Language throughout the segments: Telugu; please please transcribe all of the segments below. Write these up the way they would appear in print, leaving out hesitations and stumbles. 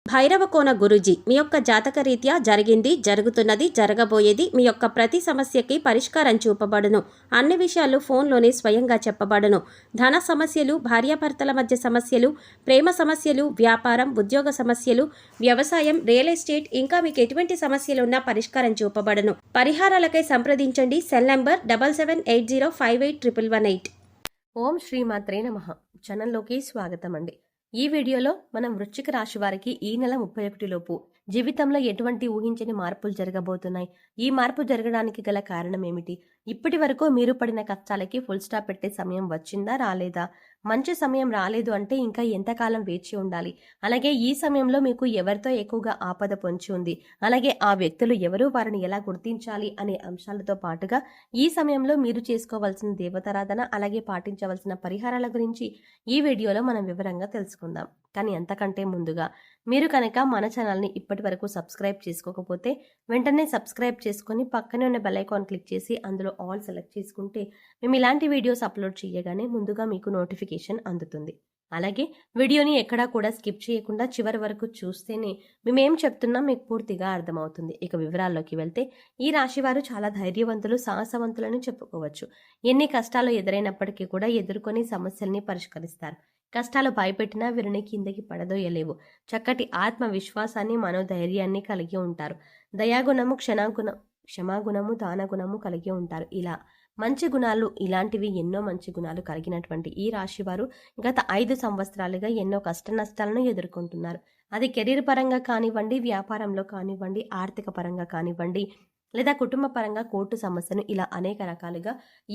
భైరవకోన గురూజీ మీ యొక్క జాతక రీత్యా జరిగింది, జరుగుతున్నది, జరగబోయేది మీ యొక్క ప్రతి సమస్యకి పరిష్కారం చూపబడును. అన్ని విషయాలు ఫోన్లోనే స్వయంగా చెప్పబడును. ధన సమస్యలు, భార్యాభర్తల మధ్య సమస్యలు, ప్రేమ సమస్యలు, వ్యాపారం, ఉద్యోగ సమస్యలు, వ్యవసాయం, రియల్ ఎస్టేట్, ఇంకా మీకు ఎటువంటి సమస్యలు ఉన్నా పరిష్కారం చూపబడును. పరిహారాలకై సంప్రదించండి. Cell number 7780581118. ఓం శ్రీమాత్రే నమః. ఛానల్లోకి స్వాగతం అండి. ఈ వీడియోలో మనం వృశ్చిక రాశి వారికి ఈ నెల 31 లోపు జీవితంలో ఎటువంటి ఊహించని మార్పులు జరగబోతున్నాయి, ఈ మార్పు జరగడానికి గల కారణం ఏమిటి, ఇప్పటి వరకు మీరు పడిన కష్టాలకి ఫుల్ స్టాప్ పెట్టే సమయం వచ్చిందా రాలేదా, మంచి సమయం రాలేదు అంటే ఇంకా ఎంతకాలం వేచి ఉండాలి, అలాగే ఈ సమయంలో మీకు ఎవరితో ఎక్కువగా ఆపద పొంచి ఉంది, అలాగే ఆ వ్యక్తులు ఎవరు, వారిని ఎలా గుర్తించాలి అనే అంశాలతో పాటుగా ఈ సమయంలో మీరు చేసుకోవాల్సిన దేవతారాధన అలాగే పాటించవలసిన పరిహారాల గురించి ఈ వీడియోలో మనం వివరంగా తెలుసుకుందాం. కానీ అంతకంటే ముందుగా మీరు కనుక మన ఛానల్ని ఇప్పటి వరకు సబ్స్క్రైబ్ చేసుకోకపోతే వెంటనే సబ్స్క్రైబ్ చేసుకొని పక్కనే ఉన్న బెల్ ఐకాన్ క్లిక్ చేసి అందులో ఆల్ సెలెక్ట్ చేసుకుంటే మేము ఇలాంటి వీడియోస్ అప్లోడ్ చేయగానే ముందుగా మీకు నోటిఫికేషన్ అందుతుంది. అలాగే వీడియోని ఎక్కడా కూడా స్కిప్ చేయకుండా చివరి వరకు చూస్తేనే మేమేం చెప్తున్నా మీకు పూర్తిగా అర్థమవుతుంది. ఇక వివరాల్లోకి వెళ్తే ఈ రాశి వారు చాలా ధైర్యవంతులు, సాహసవంతులని చెప్పుకోవచ్చు. ఎన్ని కష్టాలు ఎదురైనప్పటికీ కూడా ఎదుర్కొని సమస్యల్ని పరిష్కరిస్తారు. కష్టాలు భయపెట్టినా వీరిని కిందకి పడదోయలేవు. చక్కటి ఆత్మవిశ్వాసాన్ని, మనోధైర్యాన్ని కలిగి ఉంటారు. దయాగుణము, క్షమాగుణము, దానగుణము కలిగి ఉంటారు. ఇలా మంచి గుణాలు, ఇలాంటివి ఎన్నో మంచి గుణాలు కలిగినటువంటి ఈ రాశి వారు గత 5 సంవత్సరాలుగా ఎన్నో కష్ట నష్టాలను ఎదుర్కొంటున్నారు. అది కెరీర్ పరంగా కానివ్వండి, వ్యాపారంలో కానివ్వండి, ఆర్థిక పరంగా కానివ్వండి, లేదా కుటుంబ పరంగా కోర్టు సమస్యను, ఇలా అనేక రకాలుగా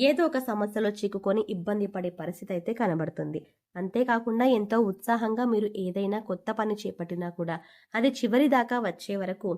ఏదో ఒక సమస్యలో చిక్కుకొని ఇబ్బంది పడే పరిస్థితి అయితే కనబడుతుంది. అంతేకాకుండా ఎంతో ఉత్సాహంగా మీరు ఏదైనా కొత్త పని చేపట్టినా కూడా అది చివరి దాకా వచ్చే వరకు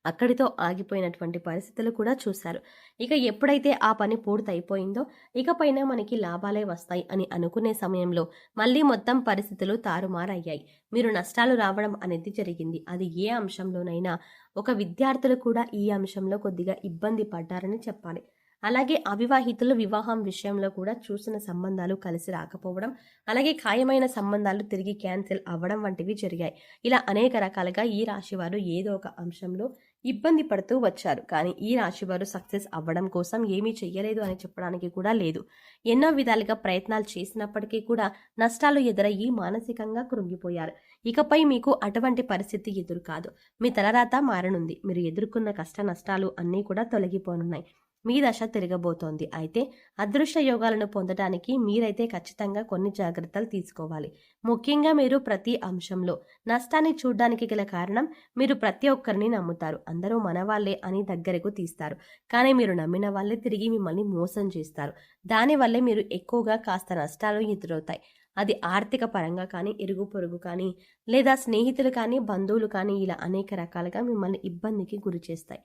అక్కడితో ఆగిపోయినటువంటి పరిస్థితులు కూడా చూశారు. ఇక ఎప్పుడైతే ఆ పని పూర్తయిపోయిందో ఇకపైన మనకి లాభాలే వస్తాయి అని అనుకునే సమయంలో మళ్ళీ మొత్తం పరిస్థితులు తారుమారయ్యాయి. మీరు నష్టాలు రావడం అనేది జరిగింది. అది ఏ అంశంలోనైనా ఒక విద్యార్థులు కూడా ఈ అంశంలో కొద్దిగా ఇబ్బంది పడ్డారని చెప్పాలి. అలాగే అవివాహితులు వివాహం విషయంలో కూడా చూసిన సంబంధాలు కలిసి రాకపోవడం, అలాగే ఖాయమైన సంబంధాలు తిరిగి క్యాన్సిల్ అవ్వడం వంటివి జరిగాయి. ఇలా అనేక రకాలుగా ఈ రాశి వారు ఏదో ఒక అంశంలో ఇబ్బంది పడుతూ వచ్చారు. కానీ ఈ రాశి వారు సక్సెస్ అవ్వడం కోసం ఏమీ చెయ్యలేదు అని చెప్పడానికి కూడా లేదు. ఎన్నో విధాలుగా ప్రయత్నాలు చేసినప్పటికీ కూడా నష్టాలు ఎదురయ్యి మానసికంగా కృంగిపోయారు. ఇకపై మీకు అటువంటి పరిస్థితి ఎదురు కాదు. మీ తలరాత మారనుంది. మీరు ఎదుర్కొన్న కష్ట నష్టాలు అన్నీ కూడా తొలగిపోనున్నాయి. మీ దశ తిరగబోతోంది. అయితే అదృష్ట యోగాలను పొందడానికి మీరైతే ఖచ్చితంగా కొన్ని జాగ్రత్తలు తీసుకోవాలి. ముఖ్యంగా మీరు ప్రతి అంశంలో నష్టాన్ని చూడడానికి గల కారణం మీరు ప్రతి ఒక్కరిని నమ్ముతారు. అందరూ మనవాళ్లే అని దగ్గరకు తీస్తారు. కానీ మీరు నమ్మిన వాళ్ళే తిరిగి మిమ్మల్ని మోసం చేస్తారు. దానివల్లే మీరు ఎక్కువగా కాస్త నష్టాలు ఎదురవుతాయి. అది ఆర్థిక పరంగా కానీ, ఇరుగు పొరుగు కానీ, లేదా స్నేహితులు కానీ, బంధువులు కానీ, ఇలా అనేక రకాలుగా మిమ్మల్ని ఇబ్బందికి గురి చేస్తాయి.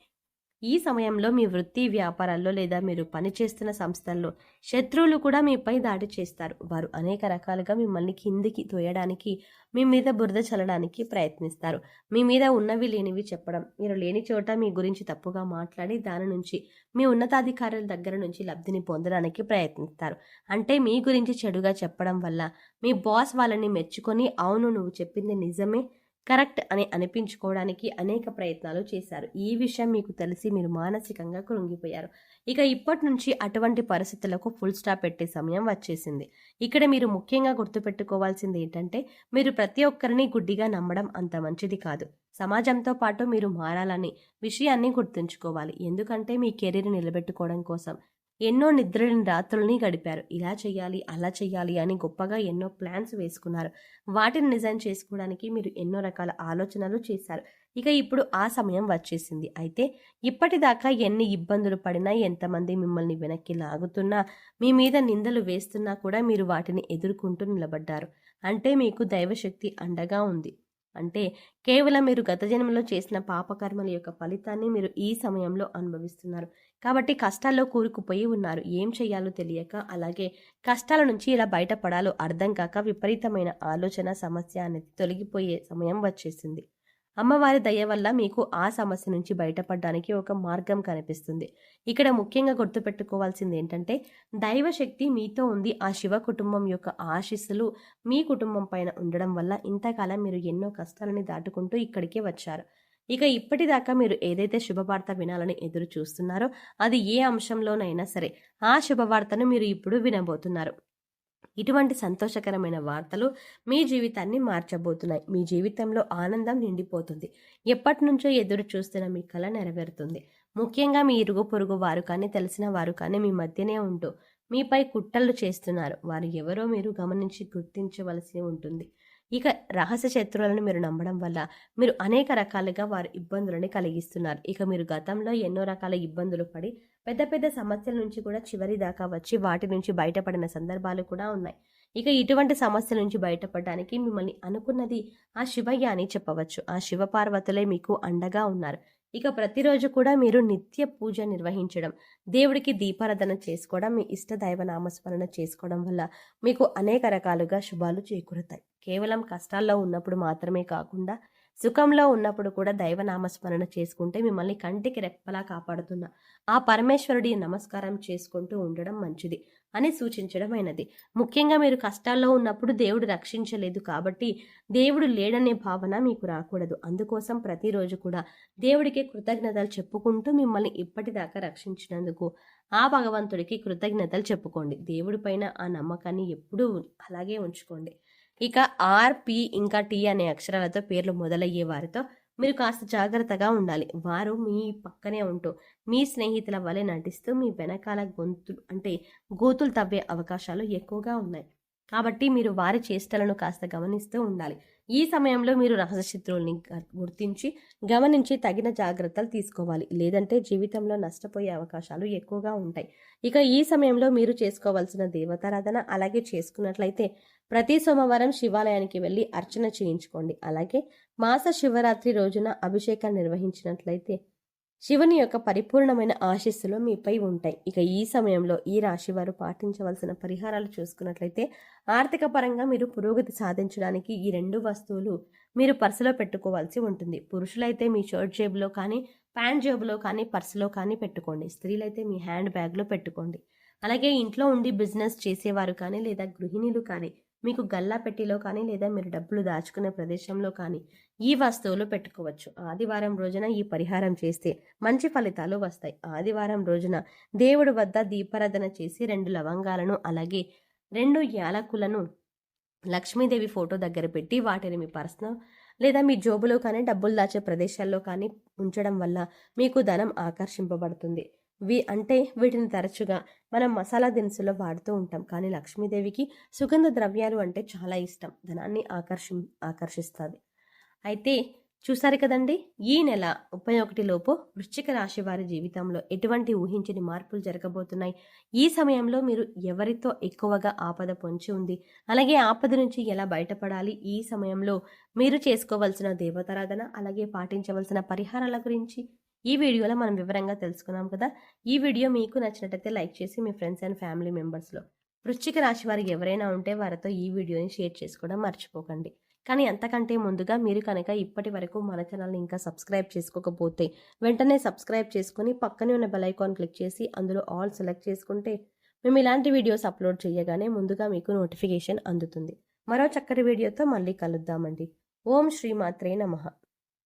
ఈ సమయంలో మీ వృత్తి వ్యాపారాల్లో లేదా మీరు పనిచేస్తున్న సంస్థల్లో శత్రువులు కూడా మీపై దాడి చేస్తారు. వారు అనేక రకాలుగా మిమ్మల్ని కిందికి తోయడానికి, మీ మీద బురద చల్లడానికి ప్రయత్నిస్తారు. మీ మీద ఉన్నవి లేనివి చెప్పడం, మీరు లేని చోట మీ గురించి తప్పుగా మాట్లాడి దాని నుంచి మీ ఉన్నతాధికారుల దగ్గర నుంచి లబ్ధిని పొందడానికి ప్రయత్నిస్తారు. అంటే మీ గురించి చెడుగా చెప్పడం వల్ల మీ బాస్ వాళ్ళని మెచ్చుకొని అవును నువ్వు చెప్పింది నిజమే, కరెక్ట్ అని అనిపించుకోవడానికి అనేక ప్రయత్నాలు చేశారు. ఈ విషయం మీకు తెలిసి మీరు మానసికంగా కృంగిపోయారు. ఇక ఇప్పటి నుంచి అటువంటి పరిస్థితులకు ఫుల్ స్టాప్ పెట్టే సమయం వచ్చేసింది. ఇక్కడ మీరు ముఖ్యంగా గుర్తుపెట్టుకోవాల్సింది ఏంటంటే మీరు ప్రతి ఒక్కరిని గుడ్డిగా నమ్మడం అంత మంచిది కాదు. సమాజంతో పాటు మీరు మారాలని విషయాన్ని గుర్తుంచుకోవాలి. ఎందుకంటే మీ కెరీర్ నిలబెట్టుకోవడం కోసం ఎన్నో నిద్రలేని రాత్రుల్ని గడిపారు. ఇలా చెయ్యాలి, అలా చెయ్యాలి అని గొప్పగా ఎన్నో ప్లాన్స్ వేసుకున్నారు. వాటిని నిజం చేసుకోవడానికి మీరు ఎన్నో రకాల ఆలోచనలు చేశారు. ఇక ఇప్పుడు ఆ సమయం వచ్చేసింది. అయితే ఇప్పటిదాకా ఎన్ని ఇబ్బందులు పడినా, ఎంతమంది మిమ్మల్ని వెనక్కి లాగుతున్నా, మీ మీద నిందలు వేస్తున్నా కూడా మీరు వాటిని ఎదుర్కొంటూ నిలబడ్డారు. అంటే మీకు దైవశక్తి అండగా ఉంది. అంటే కేవలం మీరు గత జన్మలో చేసిన పాపకర్మల యొక్క ఫలితాన్ని మీరు ఈ సమయంలో అనుభవిస్తున్నారు. కాబట్టి కష్టాల్లో కూరుకుపోయి ఉన్నారు. ఏం చేయాలో తెలియక, అలాగే కష్టాల నుంచి ఇలా బయటపడాలో అర్థం కాక విపరీతమైన ఆలోచన, సమస్య అనేది తొలగిపోయే సమయం వచ్చేసింది. అమ్మవారి దయ వల్ల మీకు ఆ సమస్య నుంచి బయటపడడానికి ఒక మార్గం కనిపిస్తుంది. ఇక్కడ ముఖ్యంగా గుర్తుపెట్టుకోవాల్సింది ఏంటంటే, దైవశక్తి మీతో ఉంది. ఆ శివ కుటుంబం యొక్క ఆశీస్సులు మీ కుటుంబం పైన ఉండడం వల్ల ఇంతకాలం మీరు ఎన్నో కష్టాలని దాటుకుంటూ ఇక్కడికే వచ్చారు. ఇక ఇప్పటిదాకా మీరు ఏదైతే శుభవార్త వినాలని ఎదురు చూస్తున్నారో అది ఏ అంశంలోనైనా సరే ఆ శుభవార్తను మీరు ఇప్పుడు వినబోతున్నారు. ఇటువంటి సంతోషకరమైన వార్తలు మీ జీవితాన్ని మార్చబోతున్నాయి. మీ జీవితంలో ఆనందం నిండిపోతుంది. ఎప్పటి నుంచో ఎదురు చూస్తున్న మీ కల నెరవేరుతుంది. ముఖ్యంగా మీ ఇరుగు పొరుగు వారు కానీ తెలిసిన వారు కానీ మీ మధ్యనే ఉంటూ మీపై కుట్రలు చేస్తున్నారు. వారు ఎవరో మీరు గమనించి గుర్తించవలసి ఉంటుంది. ఇక రహస్య శత్రువులను మీరు నమ్మడం వల్ల మీరు అనేక రకాలుగా వారి ఇబ్బందులని కలిగిస్తున్నారు. ఇక మీరు గతంలో ఎన్నో రకాల ఇబ్బందులు పడి పెద్ద పెద్ద సమస్యల నుంచి కూడా చివరి దాకా వచ్చి వాటి నుంచి బయటపడిన సందర్భాలు కూడా ఉన్నాయి. ఇక ఇటువంటి సమస్యల నుంచి బయటపడడానికి మిమ్మల్ని అనుకున్నది ఆ శివయ్య అని చెప్పవచ్చు. ఆ శివ పార్వతులే మీకు అండగా ఉన్నారు. ఇక ప్రతిరోజు కూడా మీరు నిత్య పూజ నిర్వహించడం, దేవుడికి దీపారాధన చేసుకోవడం, మీ ఇష్ట దైవ నామస్మరణ చేసుకోవడం వల్ల మీకు అనేక రకాలుగా శుభాలు చేకూరుతాయి. కేవలం కష్టాల్లో ఉన్నప్పుడు మాత్రమే కాకుండా సుఖంలో ఉన్నప్పుడు కూడా దైవ నామస్మరణ చేసుకుంటే మిమ్మల్ని కంటికి రెప్పలా కాపాడుతున్న ఆ పరమేశ్వరుడి నమస్కారం చేసుకుంటూ ఉండడం మంచిది అని సూచించడమైనది. ముఖ్యంగా మీరు కష్టాల్లో ఉన్నప్పుడు దేవుడు రక్షించలేదు కాబట్టి దేవుడు లేడనే భావన మీకు రాకూడదు. అందుకోసం ప్రతిరోజు కూడా దేవుడికి కృతజ్ఞతలు చెప్పుకుంటూ మిమ్మల్ని ఇప్పటిదాకా రక్షించినందుకు ఆ భగవంతుడికి కృతజ్ఞతలు చెప్పుకోండి. దేవుడి పైన ఆ నమ్మకాన్ని ఎప్పుడూ అలాగే ఉంచుకోండి. ఇక ఆర్, పి ఇంకా టి అనే అక్షరాలతో పేర్లు మొదలయ్యే వారితో మీరు కాస్త జాగ్రత్తగా ఉండాలి. వారు మీ పక్కనే ఉంటూ మీ స్నేహితుల వలె నటిస్తూ మీ వెనకాల గోతులు తవ్వే అవకాశాలు ఎక్కువగా ఉన్నాయి. కాబట్టి మీరు వారి చేష్టలను కాస్త గమనిస్తూ ఉండాలి. ఈ సమయంలో మీరు రహస్య శత్రువుల్ని గుర్తించి గమనించి తగిన జాగ్రత్తలు తీసుకోవాలి. లేదంటే జీవితంలో నష్టపోయే అవకాశాలు ఎక్కువగా ఉంటాయి. ఇక ఈ సమయంలో మీరు చేసుకోవాల్సిన దేవతారాధన అలాగే చేసుకున్నట్లయితే ప్రతి సోమవారం శివాలయానికి వెళ్ళి అర్చన చేయించుకోండి. అలాగే మాస శివరాత్రి రోజున అభిషేకాన్ని నిర్వహించినట్లయితే శివుని యొక్క పరిపూర్ణమైన ఆశీస్సులు మీపై ఉంటాయి. ఇక ఈ సమయంలో ఈ రాశి వారు పాటించవలసిన పరిహారాలు చూసుకున్నట్లయితే ఆర్థిక పరంగా మీరు పురోగతి సాధించడానికి ఈ 2 వస్తువులు మీరు పర్సులో పెట్టుకోవాల్సి ఉంటుంది. పురుషులైతే మీ షర్ట్ జేబులో కానీ ప్యాంట్ జేబులో కానీ పర్సులో కానీ పెట్టుకోండి. స్త్రీలైతే మీ హ్యాండ్ బ్యాగ్లో పెట్టుకోండి. అలాగే ఇంట్లో ఉండి బిజినెస్ చేసేవారు కానీ లేదా గృహిణీలు కానీ మీకు గల్లా పెట్టిలో కానీ లేదా మీరు డబ్బులు దాచుకునే ప్రదేశంలో కానీ ఈ వస్తువులు పెట్టుకోవచ్చు. ఆదివారం రోజున ఈ పరిహారం చేస్తే మంచి ఫలితాలు వస్తాయి. ఆదివారం రోజున దేవుడి వద్ద దీపారాధన చేసి 2 లవంగాలను అలాగే 2 యాలకులను లక్ష్మీదేవి ఫోటో దగ్గర పెట్టి వాటిని మీ పర్సనల్ లేదా మీ జోబులో కానీ డబ్బులు దాచే ప్రదేశాల్లో కానీ ఉంచడం వల్ల మీకు ధనం ఆకర్షింపబడుతుంది. వీటిని తరచుగా మనం మసాలా దినుసులో వాడుతూ ఉంటాం. కానీ లక్ష్మీదేవికి సుగంధ ద్రవ్యాలు అంటే చాలా ఇష్టం. ధనాన్ని ఆకర్షిస్తుంది. అయితే చూసారు కదండి, ఈ నెల 31 లోపు వృశ్చిక రాశి వారి జీవితంలో ఎటువంటి ఊహించని మార్పులు జరగబోతున్నాయి. ఈ సమయంలో మీరు ఎవరితో ఎక్కువగా ఆపద పొంచి ఉంది, అలాగే ఆపద నుంచి ఎలా బయటపడాలి, ఈ సమయంలో మీరు చేసుకోవాల్సిన దేవతారాధన అలాగే పాటించవలసిన పరిహారాల గురించి ఈ వీడియోలో మనం వివరంగా తెలుసుకున్నాం కదా. ఈ వీడియో మీకు నచ్చినట్లయితే లైక్ చేసి మీ ఫ్రెండ్స్ అండ్ ఫ్యామిలీ మెంబర్స్లో వృశ్చిక రాశి వారికి ఎవరైనా ఉంటే వారితో ఈ వీడియోని షేర్ చేసుకోవడం మర్చిపోకండి. కానీ అంతకంటే ముందుగా మీరు కనుక ఇప్పటి వరకు మన ఛానల్ని ఇంకా సబ్స్క్రైబ్ చేసుకోకపోతే వెంటనే సబ్స్క్రైబ్ చేసుకొని పక్కనే ఉన్న బెల్ ఐకాన్ క్లిక్ చేసి అందులో ఆల్ సెలెక్ట్ చేసుకుంటే మేము ఇలాంటి వీడియోస్ అప్లోడ్ చేయగానే ముందుగా మీకు నోటిఫికేషన్ అందుతుంది. మరో చక్కటి వీడియోతో మళ్ళీ కలుద్దామండి. ఓం శ్రీమాత్రే నమః.